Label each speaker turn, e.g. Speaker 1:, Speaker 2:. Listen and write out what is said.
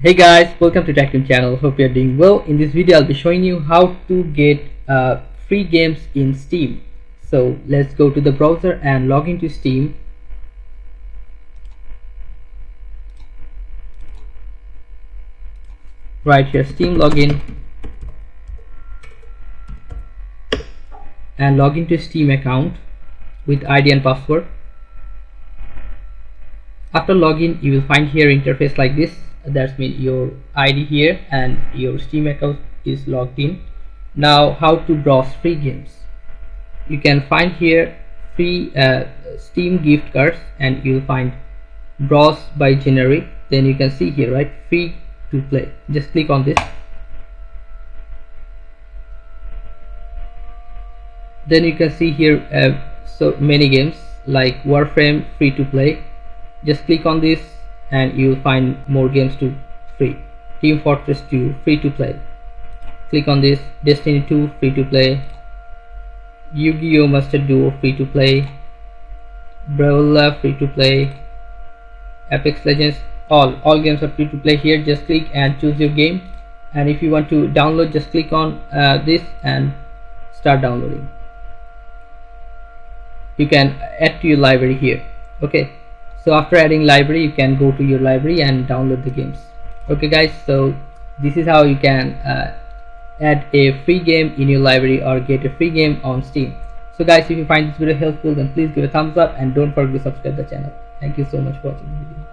Speaker 1: Hey guys, welcome to TechTeam channel. Hope you're doing well. In this video I'll be showing you how to get free games in Steam. So let's go to the browser and log into Steam. Right here, Steam login, and log into Steam account with ID and password. After login, you will find here interface like this. That's mean your ID here and your Steam account is logged in. Now how to browse free games? You can find here free Steam gift cards, and you'll find browse by generic. Then you can see here, right, free to play. Just click on this. Then you can see here so many games like Warframe free to play. Just click on this and you will find more games to free. Team Fortress 2 free to play. Click on this. Destiny 2 free to play. Yu-Gi-Oh! Master Duo free to play. Brawlhalla free to play. Apex Legends, all games are free to play here. Just click and choose your game, and if you want to download, just click on this and start downloading. You can add to your library here. Okay, so after adding library, you can go to your library and download the games. Okay guys, so this is how you can add a free game in your library or get a free game on Steam. So guys, if you find this video helpful, then please give a thumbs up and don't forget to subscribe the channel. Thank you so much for watching the video.